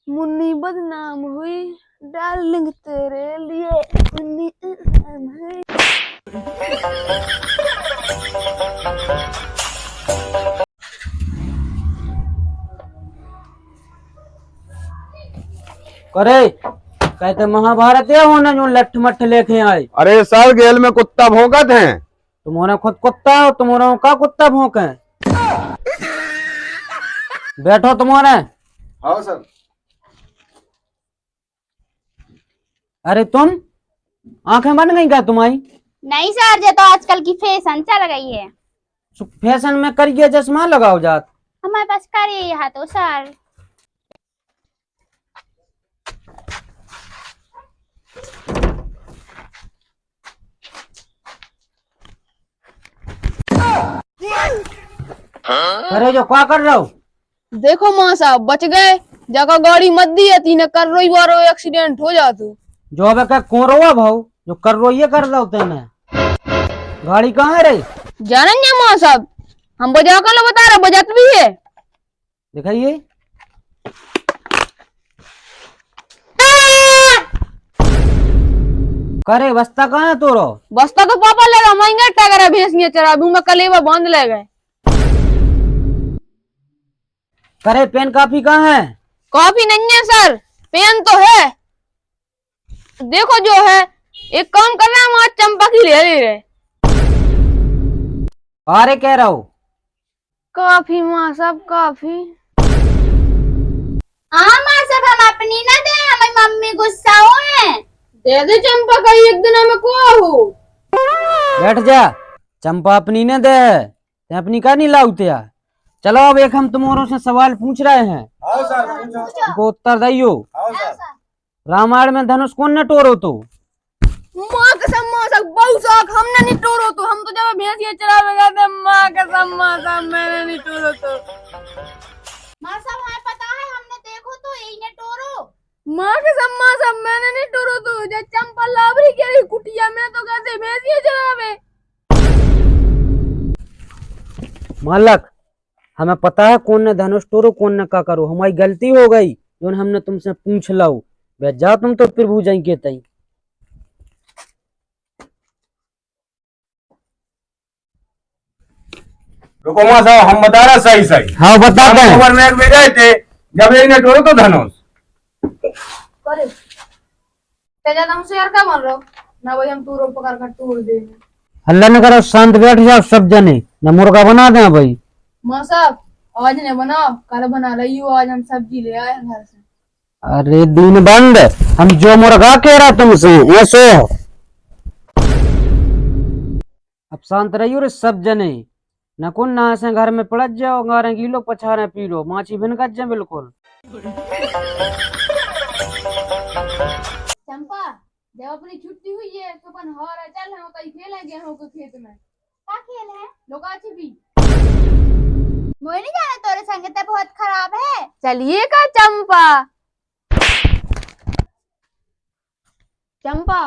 मुन्नी बदनाम हुई डार्लिंग तेरे लिए मुन्नी बदनाम हुई। करे कहते महाभारत है होना जो लठ मठ लेके आए। अरे सर गेल में कुत्ता भौंकत हैं। तुम्हारा खुद कुत्ता हो, तुम्हारा का कुत्ता भौंके। बैठो तुम्हारे। हाँ सर। अरे तुम आंखें बन गई क्या तुम्हारी? नहीं सर, ये तो आजकल की फैशन चल गई है। फैशन में करिए चश्मा लगाओ जात। हमारे पास करिए यहाँ तो सर। अरे जो क्या कर रहे हो? देखो माँ साहब बच गए, जगह गाड़ी मत दी है तीन कर रही बारो एक्सीडेंट हो जातो। जो अब क्या कौन रोआ भाऊ जो कर रो ये कर रहे होते हैं। गाड़ी कहाँ है रे? जानन या माँ साहब, हम बजा कर लो बता रहे, बजात भी है। दिखाइए। करे बस्ता कहाँ है तोरो? बस्ता तो पापा ले रहा, महंगा टगर भैंसियां चरा दूं मैं, कलेवा बांध ले गए। करे पेन काफी कहाँ है? कॉफी नहीं है सर, पेन तो है। देखो जो है, एक काम कर रहे हैं, वहां चंपा की ले रहे। अरे कह रहा हूँ काफी माँ साहब काफी। हाँ माँ साहब, हम अपनी ना दे, हमारी मम्मी गुस्सा हुए। दे दे चंपा का एक दिन हमें को हो। बैठ जा। चंपा अपनी ने दे ते अपनी का नहीं लाउते। चलो अब एक हम तुम्हारों से सवाल पूछ रहे हैं। हाँ सर पूछो। उनको उत्तर दियो। हाँ सर। रामायण में धनुष कौन ने तोड़ो तो? माँ कसम माँ साहब बहुत शौक, हमने नहीं तोड़ो तो। हम तो जब भैंसियां चरावे गए थे, माँ कसम माँ साहब मैंने नहीं तोड़ो तो। माँ साहब हमें पता है, हमने देखो तो यही ने टोरो। माँ कसम माँ साहब मैंने नहीं तोड़ो तो। जब चंपा लाभरी के कुटिया में तो कहते भैंसियां चरावे। मालक हमें पता है कौन ने धनुष तोड़ो कौन ने का करो। हमारी गलती हो गई जो हमने तुमसे पूछ लाओ। बैठ जाओ तुम तो फिर भूजाई के तई। रुको माँ साहब हम बता रहे सही सही। हाँ बताते हैं। खबर में भी गए थे, जब एक ने टोरो तो धनुष। करे तेजा तुमसे यार क्या बोल रहे हो ना भाई, हम तूरो पकड़ कर तोड़ दे। अल्लाह ने करो शांत बैठ जाओ सब जने, न मुर्गा बना दे भाई। माँ साहब आज ने बनाओ, कल बना रही हो। आज हम सब्जी ले आए हैं घर से। अरे दिन बंद, हम जो मुर्गा कह रहा तुमसे ऐसो। अब शांत रहियो रे सब जने, न कौन ना ऐसे घर में पड़त जाओ, गारे गिलो पछारे पीलो, माछी भिन गज जाए बिल्कुल। चंपा जब अपनी छुट्टी हुई है तो अपन हो रहा, चल हम कहीं खेलेंगे हम को खेत में। क्या खेल है? लुका छिपी। मुझे नहीं जाना, तोरे संगत बहुत खराब है। चलिए का चंपा। चंपा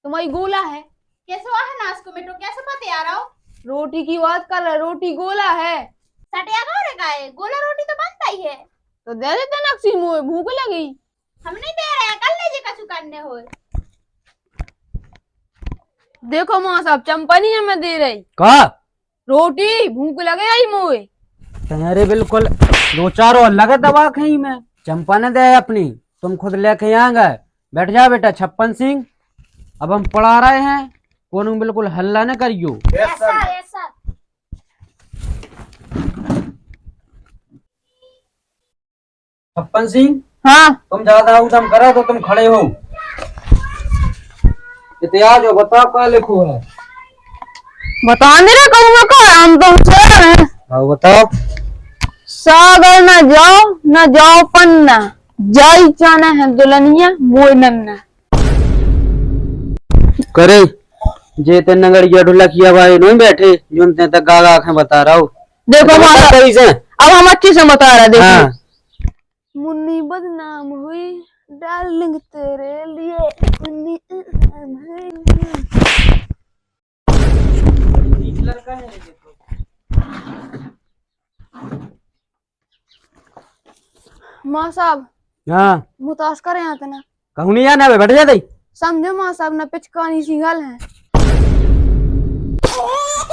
तुम्हारी गोला है। कैसे हुआ है नाश को बेटो, कैसे पता आ रहा हो? रोटी की बात कर रहे, रोटी गोला है। सटिया का रे गाय, गोला रोटी तो बनता ही है। तो दे देते नक्सी मुँह, भूख लगी। हम नहीं दे रहे हैं, कल ले जे कछु करने हो। देखो माँ साहब चंपा नहीं हमें दे रही का रोटी, भूख लगे आई मुँह। अरे बिल्कुल दो चारों लगे दबा खई में। चंपा ने दे अपनी, तुम खुद लेके आ गए। बैठ जा बेटा छप्पन सिंह, अब हम पढ़ा रहे हैं, कोनो बिल्कुल हल्ला न करियो। Yes sir, yes sir. छप्पन सिंह हाँ तुम ज्यादा उदम करा तो तुम खड़े हो। इतिहास जो बताओ क्या लिखो है? बता नहीं रहे कहूँगा का, हम तो शेर हैं। हाँ बताओ। सागर न जाओ पन्ना, जाई चाना है दुल्हनिया मोय नन्ना। करे जे ते नगरिया ढोलकिया भाई नहीं बैठे जुन ते तक गागा आंखें बता रहा हूँ। देखो माँ साहब, अब हम अच्छे से बता रहे, देखो। हाँ। मुन्नी बदनाम हुई डार्लिंग तेरे लिए मुन्नी बदनाम हुई। माँ साहब हाँ मुतास करे यहाँ तना कहूँ नहीं जाना, बैठ जा दई। समझो माँ साहब ने पिचकानी सिंगल है।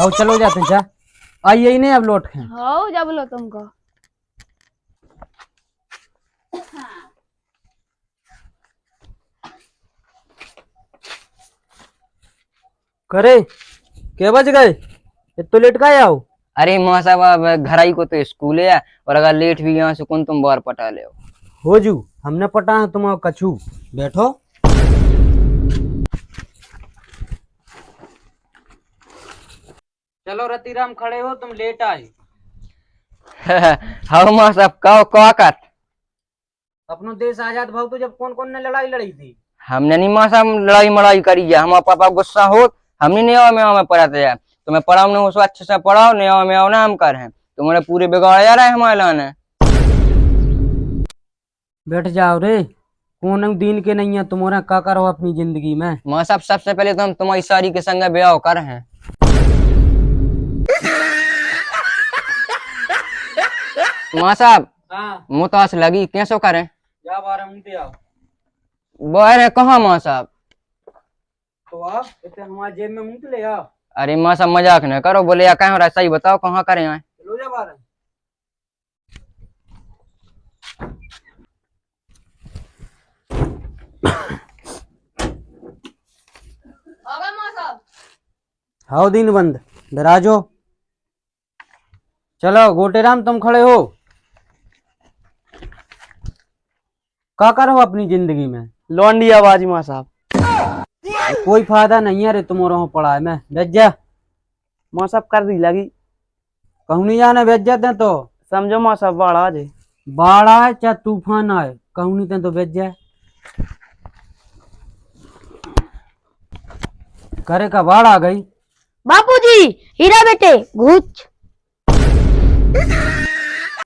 आओ चलो जाते हैं, जा आइए ही नहीं अब लौट के। हाँ जब लो तुमको। करे के बज गए, तो लेट का आओ। अरे माँ साहब अब घर आई को तो स्कूल है, और अगर लेट भी यहाँ से कौन तुम बार पटा ले हो जू हमने पटा है तुम कछू। बैठो। चलो रतिराम खड़े हो, तुम लेट आए। हाँ माँ साहब कहो कवाकत। अपनो देश आजाद भाव तो जब कौन कौन ने लड़ाई लड़ी थी। हमने नहीं माँ साहब लड़ाई मड़ाई करी है, हमारा पापा गुस्सा हो हमने नया में पढ़ाते हैं। तुम्हें पढ़ाओ ने उसको अच्छे से पढ़ाओ, नया में आओ ना हम कर हैं, तुम्हारे पूरे बिगाड़ जा रहा है हमारे लाने। बैठ जाओ रे, कौन दिन के नहीं है तुम्हारा, का करो अपनी जिंदगी में। माँ साहब सबसे पहले तो हम तुम्हारी सारी के संग ब्याह कर हैं। माँ साहब हाँ मुतास लगी कैसो करें। जा बारह मिनट आओ। बाहर कहाँ माँ साहब। तो आप इतने हमारे जेब में मुंह ले आओ। अरे माँ साहब मजाक न करो, बोले या कहीं हो रहा, सही बताओ कहाँ करें आए। चलो जा बारह। माँ साहब हाउ दिन बंद दराजो। चलो गोटेराम तुम खड़े हो, का करो अपनी जिंदगी में। लौंडी आवाज माँ साहब। कोई फायदा नहीं है रे तुम्हारा पड़ा है। मैं बेच जा। माँ साहब कर दी लगी। कहूँ नहीं जाना, बेच जाते तो समझो माँ साहब बाढ़ आ जाए। बाढ़ आए चाहे तूफान आए, कहूँ नहीं ते तो बेच जा। करे का बाढ़ आ गई। बापूजी हीरा बेटे घूच।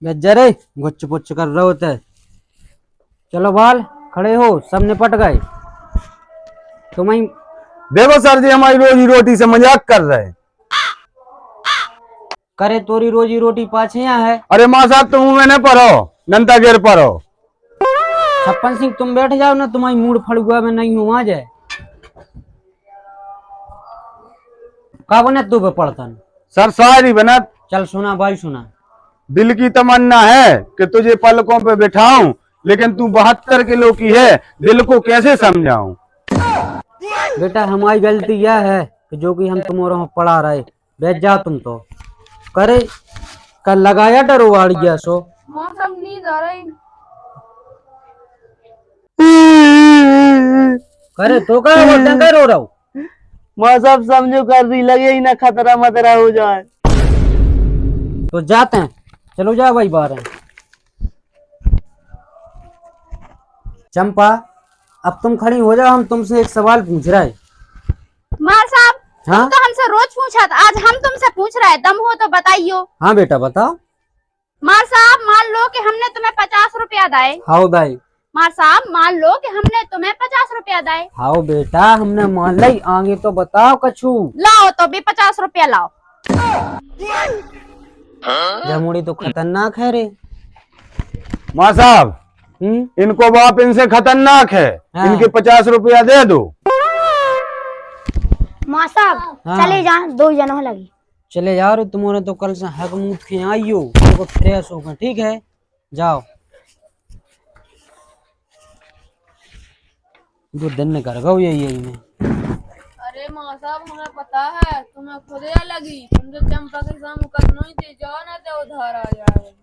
बेच जा रे, गुच्छ पुच्छ कर रहे होते। चलो बाल खड़े हो, सब निपट गए। तुम्हें देखो सर जी हमारी रोजी रोटी से मजाक कर रहे हैं। करे तोरी रोजी रोटी पाछे यहाँ है। अरे माँ साहब तुम में न पढ़ो, नंता गिर पढ़ो। छप्पन सिंह तुम बैठ जाओ ना, तुम्हारी मूड फड़ुआ में नहीं हूँ आ जाए। का बने तू पे पढ़ता न? सर शायरी बना। चल सुना भाई सुना। दिल की तमन्ना है कि तुझे पलकों पे बिठाऊं, लेकिन तू 72 किलो की है, दिल को कैसे समझाऊं। बेटा हमारी गलती यह है कि जो कि हम तुम्हारा पढ़ा रहे। बैठ जाओ तुम तो। करे कल लगाया डरो वाड़ गया सो। माँ साहब नींद आ रही। करे तो क्या बोलते हैं, रो रहा हूँ। माँ साहब समझो कर दी लगे ही ना खतरा मतरा हो जाए। तो जाते हैं, चलो जाओ भाई बाहर। चंपा अब तुम खड़ी हो जाओ, हम तुमसे एक सवाल पूछ रहे हैं। माँ साहब हाँ तो हमसे रोज पूछा था, आज हम तुमसे पूछ रहे हैं, दम हो तो बताइयो। हाँ बेटा बताओ। माँ साहब मान लो कि हमने तुम्हें 50 रुपया दाए। हाउ दाई। माँ साहब मान लो कि हमने तुम्हें 50 रुपया दाए। हाउ बेटा हमने मान ली, आगे तो बताओ कछू। लाओ तो भी 50 रुपया लाओ। जमुड़ी तो खतरनाक है रे। माँ साहब इनको बाप इनसे खतरनाक है। हाँ। इनके 50 रुपया दे दो। माँ साहब हाँ। चले जा, 2 जनों लगी। चले जाओ रे, तुम्हारे तो कल से हक मुँह खे आई हो, देखो फ्रेश होकर। ठीक है जाओ। जो दिन कर गो यही में। अरे माँ साहब हमें पता है तुम्हें खुद या लगी, तुम तो चंपा के सामने करना ही थे, जाओ ना तो उधार आ जाए।